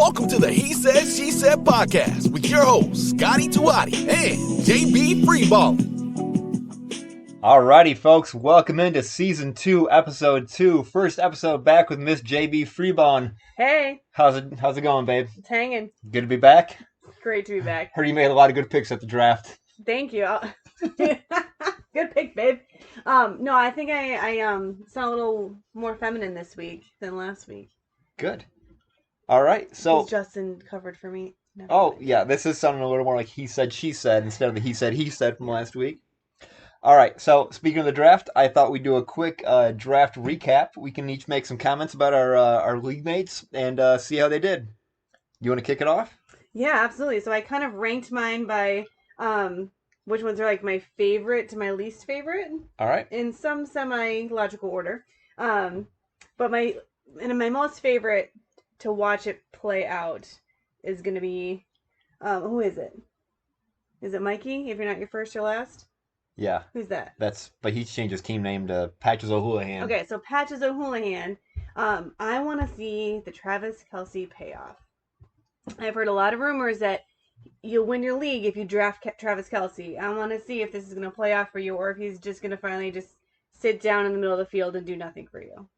Welcome to the He Said, She Said podcast with your hosts, Scotty Tuati and JB Freeballin'. Alrighty, folks, welcome into Season 2, Episode 2. First episode back with Miss JB Freeballin'. Hey. How's it going, babe? It's hanging. Good to be back? Great to be back. Heard you made a lot of good picks at the draft. Thank you. Good pick, babe. No, I think I sound a little more feminine this week than last week. Good. All right, so... Justin covered for me. Yeah, this is sounding a little more like he said, she said, instead of the he said from last week. All right, so speaking of the draft, I thought we'd do a quick draft recap. We can each make some comments about our league mates and see how they did. You want to kick it off? Yeah, absolutely. So I kind of ranked mine by which ones are like my favorite to my least favorite. All right. In some semi-logical order. But my most favorite to watch it play out is going to be, who is it? Is it Mikey, if you're not your first or last? Yeah. Who's that? But he changed his team name to Patches O'Houlihan. Okay, so Patches O'Houlihan. I want to see the Travis Kelce payoff. I've heard a lot of rumors that you'll win your league if you draft Travis Kelce. I want to see if this is going to play off for you or if he's just going to finally just sit down in the middle of the field and do nothing for you.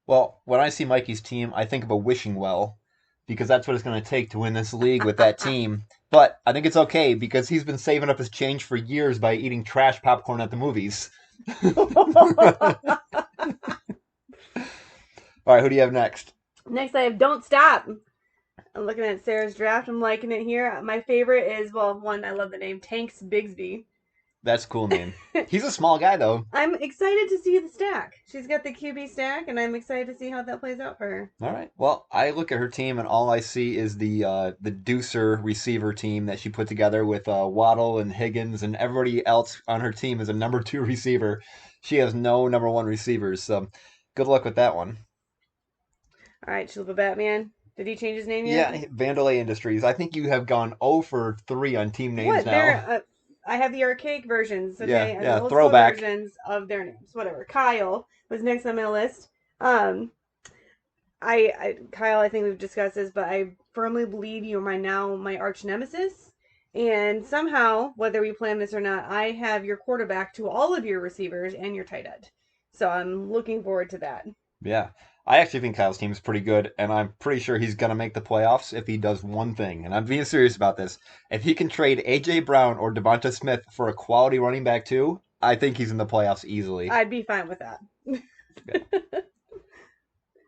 Well, when I see Mikey's team, I think of a wishing well because that's what it's going to take to win this league with that team. But I think it's okay because he's been saving up his change for years by eating trash popcorn at the movies. All right, who do you have next? Next, I have Don't Stop. I'm looking at Sarah's draft. I'm liking it here. My favorite is, one, I love the name, Tanks Bigsby. That's a cool name. He's a small guy, though. I'm excited to see the stack. She's got the QB stack, and I'm excited to see how that plays out for her. All right. Well, I look at her team, and all I see is the Deucer receiver team that she put together with Waddle and Higgins, and everybody else on her team is a number 2 receiver. She has no number 1 receivers, so good luck with that one. All right, Chalupa Batman. Did he change his name yet? Yeah, Vandalay Industries. I think you have gone 0 for 3 on team names now. I have the archaic versions, okay? Yeah, the old throwback versions of their names. Whatever. Kyle was next on my list. Kyle, I think we've discussed this, but I firmly believe you are my arch nemesis. And somehow, whether we plan this or not, I have your quarterback to all of your receivers and your tight end. So I'm looking forward to that. Yeah. I actually think Kyle's team is pretty good, and I'm pretty sure he's going to make the playoffs if he does one thing. And I'm being serious about this. If he can trade A.J. Brown or Devonta Smith for a quality running back too, I think he's in the playoffs easily. I'd be fine with that.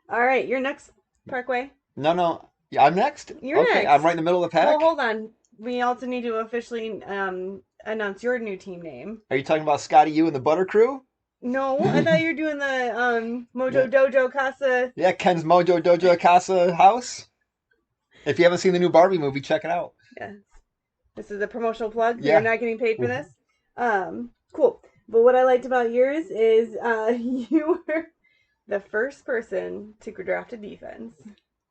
All right, you're next, Parkway. No. I'm next? You're next. I'm right in the middle of the pack? Well, hold on. We also need to officially announce your new team name. Are you talking about Scotty, you and the Butter Crew? No, I thought you were doing the Mojo Dojo Casa. Yeah, Ken's Mojo Dojo Casa house. If you haven't seen the new Barbie movie, check it out. Yes. This is a promotional plug. Yeah. You're not getting paid for this. Cool. But what I liked about yours is you were the first person to draft a defense.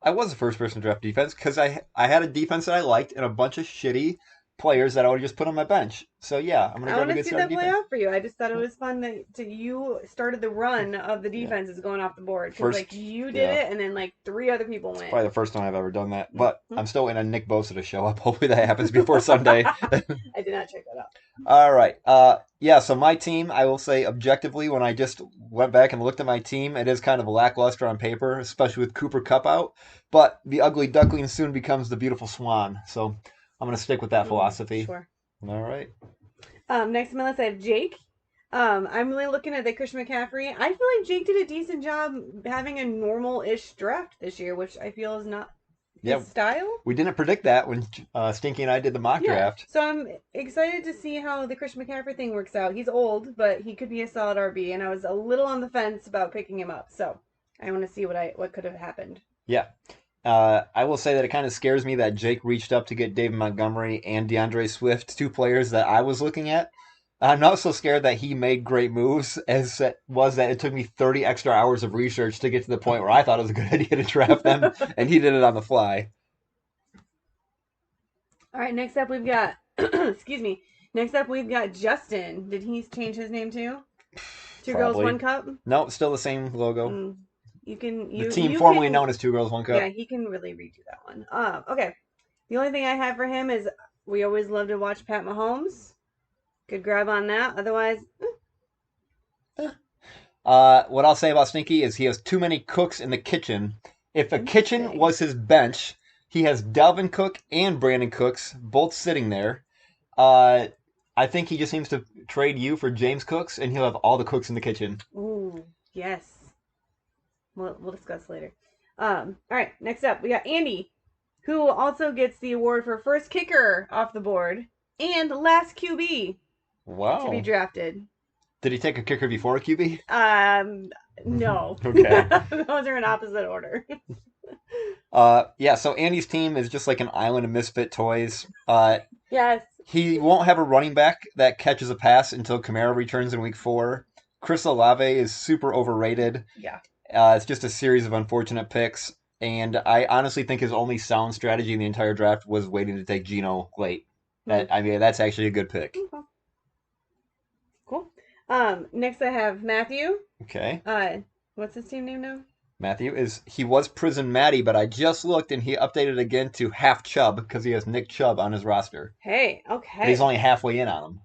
I was the first person to draft defense because I had a defense that I liked and a bunch of shitty players that I would just put on my bench. So yeah, I'm gonna grab a good start defense. I want to see that play out for you. I just thought it was fun that you started the run of the defenses going off the board because you did it and then 3 other people went. Probably the first time I've ever done that. But I'm still waiting on Nick Bosa to show up. Hopefully that happens before Sunday. I did not check that out. All right. So my team, I will say objectively, when I just went back and looked at my team, it is kind of lackluster on paper, especially with Cooper Kupp out. But the ugly duckling soon becomes the beautiful swan. So I'm going to stick with that philosophy. Sure. All right. Next on my list, I have Jake. I'm really looking at the Christian McCaffrey. I feel like Jake did a decent job having a normal-ish draft this year, which I feel is not his style. We didn't predict that when Stinky and I did the mock draft. So I'm excited to see how the Christian McCaffrey thing works out. He's old, but he could be a solid RB, and I was a little on the fence about picking him up. So I want to see what could have happened. Yeah. I will say that it kind of scares me that Jake reached up to get David Montgomery and DeAndre Swift, 2 players that I was looking at. I'm not so scared that he made great moves as it was that it took me 30 extra hours of research to get to the point where I thought it was a good idea to draft them, and he did it on the fly. All right, next up we've got, excuse me, next up we've got Justin. Did he change his name too? Two Probably. Girls, One Cup? No, still the same logo. You can The team formerly known as Two Girls, One Cup. Yeah, he can really redo that one. Okay. The only thing I have for him is we always love to watch Pat Mahomes. Good grab on that. Otherwise, What I'll say about Stinky is he has too many cooks in the kitchen. If the kitchen was his bench, he has Dalvin Cook and Brandon Cooks both sitting there. I think he just seems to trade you for James Cooks, and he'll have all the cooks in the kitchen. ooh, yes. We'll discuss later. All right, next up, we got Andy, who also gets the award for first kicker off the board and last QB Wow. to be drafted. Did he take a kicker before a QB? No. Okay. Those are in opposite order. Yeah, so Andy's team is just like an island of misfit toys. Yes. He won't have a running back that catches a pass until Kamara returns in week 4. Chris Olave is super overrated. Yeah. It's just a series of unfortunate picks. And I honestly think his only sound strategy in the entire draft was waiting to take Geno late. I mean, that's actually a good pick. Okay. Cool. Next I have Matthew. Okay. What's his team name now? Matthew he was Prison Matty, but I just looked and he updated again to half Chubb because he has Nick Chubb on his roster. Hey, okay. But he's only halfway in on him.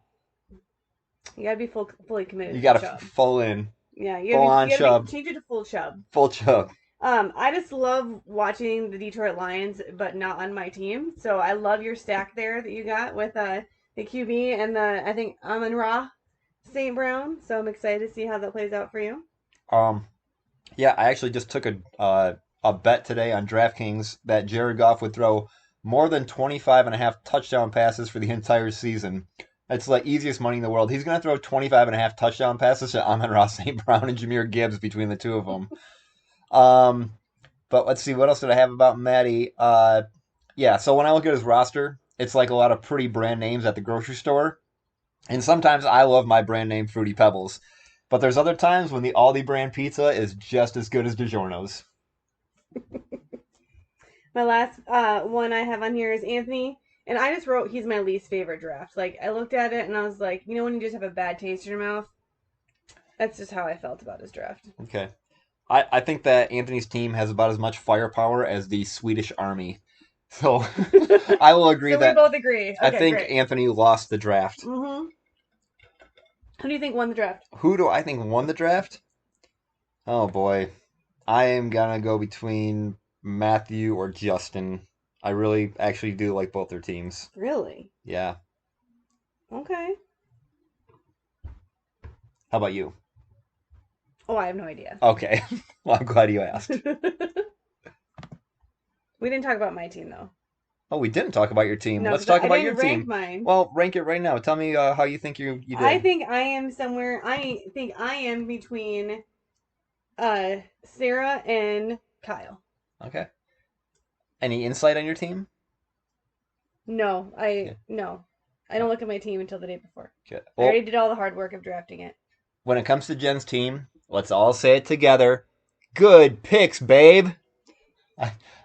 You gotta be fully committed. You gotta full in. Yeah, full on Chubb. Change it to full Chubb. Full Chubb. I just love watching the Detroit Lions, but not on my team. So I love your stack there that you got with the QB and I think Amon-Ra St. Brown. So I'm excited to see how that plays out for you. Yeah, I actually just took a bet today on DraftKings that Jared Goff would throw more than 25.5 touchdown passes for the entire season. That's the easiest money in the world. He's going to throw 25.5 touchdown passes to Amon-Ra St. Brown and Jahmyr Gibbs between the two of them. But let's see, what else did I have about Matty? Yeah, so when I look at his roster, it's like a lot of pretty brand names at the grocery store. And sometimes I love my brand name Fruity Pebbles. But there's other times when the Aldi brand pizza is just as good as DiGiorno's. My last one I have on here is Anthony. And I just wrote he's my least favorite draft. Like, I looked at it and I was like, you know when you just have a bad taste in your mouth? That's just how I felt about his draft. Okay. I think that Anthony's team has about as much firepower as the Swedish army. So I will agree so that... we both agree. Okay, I think great. Anthony lost the draft. Mm-hmm. Who do you think won the draft? Who do I think won the draft? Oh, boy. I am going to go between Matthew or Justin. I really actually do like both their teams. Really? Yeah. Okay. How about you? Oh, I have no idea. Okay. Well, I'm glad you asked. We didn't talk about my team, though. Oh, we didn't talk about your team. No, Let's talk about I your didn't rank team. Mine. Well, rank it right now. Tell me how you think you did. I think I am somewhere. I think I am between Sarah and Kyle. Okay. Any insight on your team? No, no. I don't look at my team until the day before. Okay. I already did all the hard work of drafting it. When it comes to Jen's team, let's all say it together. Good picks, babe.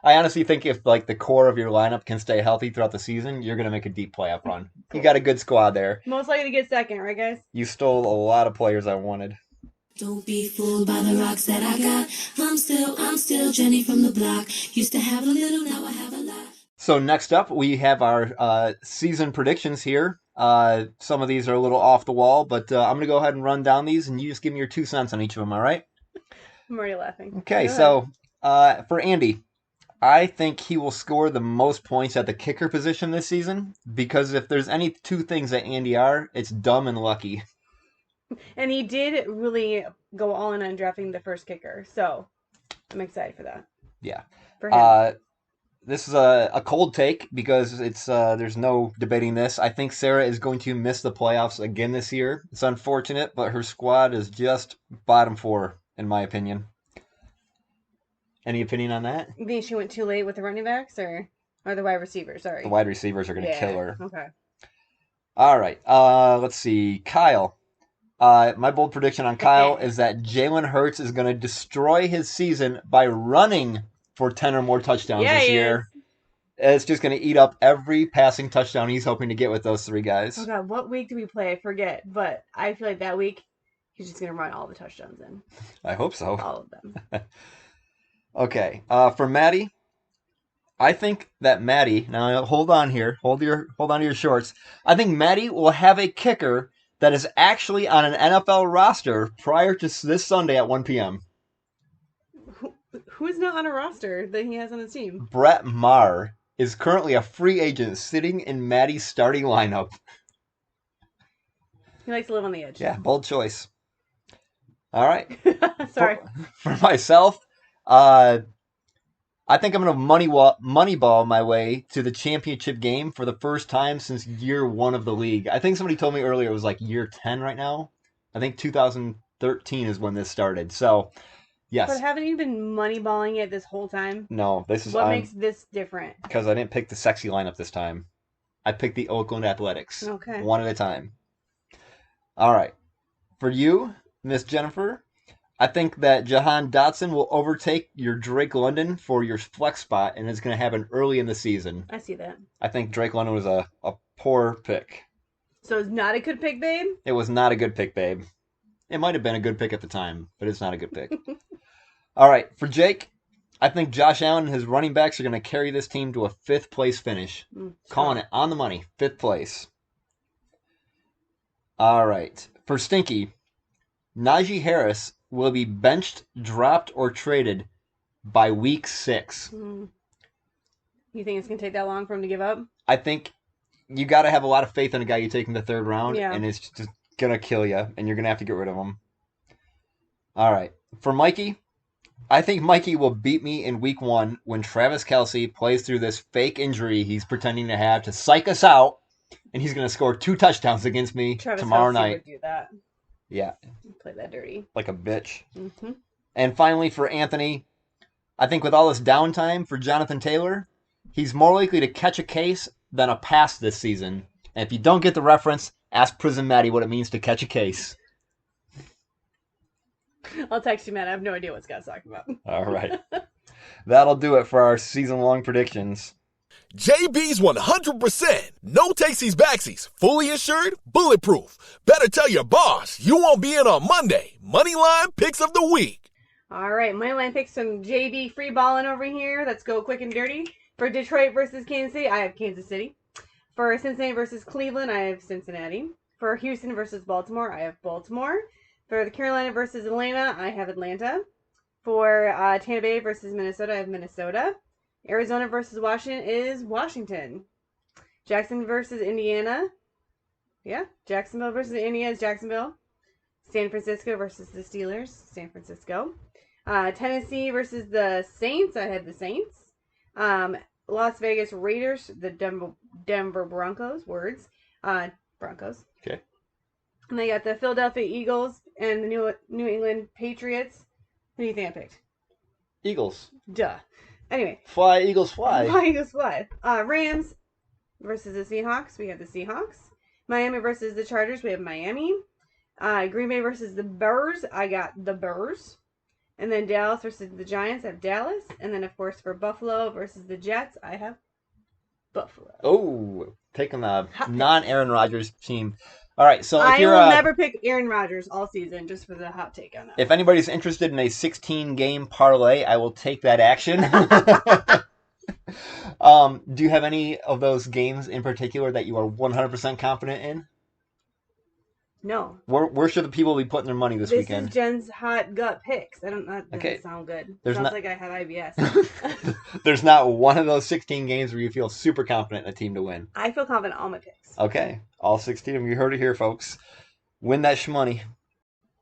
I honestly think if the core of your lineup can stay healthy throughout the season, you're going to make a deep playoff run. Cool. You got a good squad there. Most likely to get second, right, guys? You stole a lot of players I wanted. Don't be fooled by the rocks that I got. I'm still Jenny from the block. Used to have a little, now I have a lot. So next up, we have our season predictions here. Some of these are a little off the wall, but I'm going to go ahead and run down these, and you just give me your 2 cents on each of them, all right? I'm already laughing. Okay, so for Andy, I think he will score the most points at the kicker position this season, because if there's any 2 things that Andy are, it's dumb and lucky. And he did really go all in on drafting the first kicker, so I'm excited for that. Yeah. For him. This is a cold take because it's there's no debating this. I think Sarah is going to miss the playoffs again this year. It's unfortunate, but her squad is just bottom 4, in my opinion. Any opinion on that? You think she went too late with the running backs or the wide receivers? Sorry. The wide receivers are going to kill her. Okay. All right. Let's see. Kyle. My bold prediction on Kyle is that Jalen Hurts is going to destroy his season by running for 10 or more touchdowns this year. It's just going to eat up every passing touchdown he's hoping to get with those 3 guys. Oh, God. What week did we play? I forget. But I feel like that week He's just going to run all the touchdowns in. I hope so. All of them. Okay. For Maddie, I think that Maddie, now hold on here. Hold on to your shorts. I think Maddie will have a kicker that is actually on an NFL roster prior to this Sunday at 1 p.m. Who's not on a roster that he has on his team? Brett Maher is currently a free agent sitting in Maddie's starting lineup. He likes to live on the edge. Yeah, bold choice. All right. Sorry. For myself, I think I'm going to moneyball my way to the championship game for the first time since year 1 of the league. I think somebody told me earlier it was like year 10 right now. I think 2013 is when this started. So, yes. But haven't you been moneyballing it this whole time? No, this is... What makes this different? Because I didn't pick the sexy lineup this time. I picked the Oakland Athletics. Okay. One at a time. All right. For you, Miss Jennifer, I think that Jahan Dotson will overtake your Drake London for your flex spot, and it's going to happen early in the season. I see that. I think Drake London was a poor pick. So it's not a good pick, babe? It was not a good pick, babe. It might have been a good pick at the time, but it's not a good pick. All right, for Jake, I think Josh Allen and his running backs are going to carry this team to a 5th place finish. Calling it on the money, 5th place. All right, for Stinky, Najee Harris will be benched, dropped, or traded by week 6. You think it's going to take that long for him to give up? I think you got to have a lot of faith in a guy you take in the 3rd round, Yeah. and it's just going to kill you, and you're going to have to get rid of him. All right. For Mikey, I think Mikey will beat me in week 1 when Travis Kelce plays through this fake injury he's pretending to have to psych us out, and he's going to score 2 touchdowns against me tomorrow Kelce night. would do that. Yeah. Play that dirty. Like a bitch. Mm-hmm. And finally, for Anthony, I think with all this downtime for Jonathan Taylor, he's more likely to catch a case than a pass this season. And if you don't get the reference, ask Prison Maddie what it means to catch a case. I'll text you, man. I have no idea what Scott's talking about. All right. That'll do it for our season-long predictions. JB's 100%. No takesies backsies. Fully insured, bulletproof. Better tell your boss you won't be in on Monday. Moneyline picks of the week. All right, Moneyline picks some JB free balling over here. Let's go quick and dirty. For Detroit versus Kansas City, I have Kansas City. For Cincinnati versus Cleveland, I have Cincinnati. For Houston versus Baltimore, I have Baltimore. For the Carolina versus Atlanta, I have Atlanta. For Tampa Bay versus Minnesota, I have Minnesota. Arizona versus Washington is Washington. Jackson versus Indiana. Yeah, Jacksonville versus Indiana is Jacksonville. San Francisco versus the Steelers, San Francisco. Tennessee versus the Saints, I had the Saints. Las Vegas Raiders, the Denver Broncos, Broncos. Okay. And they got the Philadelphia Eagles and the New England Patriots. Who do you think I picked? Eagles. Duh. Anyway. Fly, Eagles, fly. Fly, Eagles, fly. Rams versus the Seahawks. We have the Seahawks. Miami versus the Chargers. We have Miami. Green Bay versus the Bears. I got the Bears. And then Dallas versus the Giants. I have Dallas. And then, of course, for Buffalo versus the Jets, I have Buffalo. Oh, taking the non-Aaron Rodgers team. All right, so if I you're will never pick Aaron Rodgers all season, just for the hot take on that. If anybody's interested in a 16-game parlay, I will take that action. Do you have any of those games in particular that you are 100% confident in? No. Where should the people be putting their money this weekend? This is Jen's hot gut picks. That doesn't sound good. Sounds like I have IBS. There's not one of those 16 games where you feel super confident in a team to win. I feel confident in all my picks. Okay. All 16 of them. You heard it here, folks. Win that shmoney.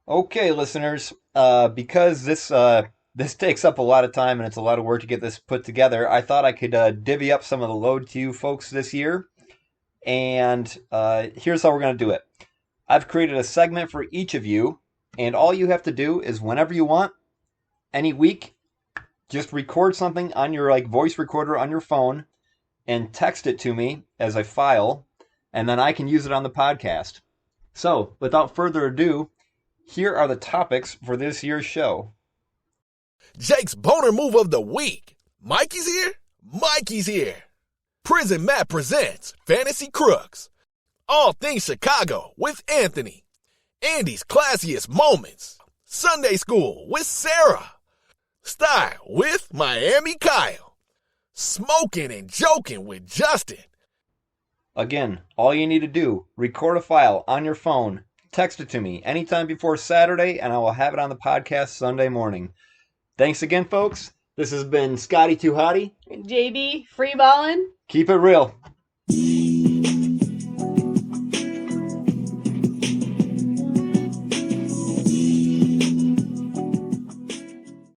Okay, listeners. Because this takes up a lot of time and it's a lot of work to get this put together, I thought I could divvy up some of the load to you folks this year. And here's how we're going to do it. I've created a segment for each of you, and all you have to do is whenever you want, any week, just record something on your voice recorder on your phone and text it to me as a file, and then I can use it on the podcast. So, without further ado, here are the topics for this year's show. Jake's boner move of the week. Mikey's here? Mikey's here. Prison Matt presents Fantasy Crooks. All things Chicago with Anthony. Andy's classiest moments. Sunday school with Sarah. Style with Miami Kyle. Smoking and joking with Justin. Again, all you need to do, record a file on your phone, text it to me anytime before Saturday, and I will have it on the podcast Sunday morning. Thanks again, folks. This has been Scotty Too Hotty. JB, free ballin'. Keep it real.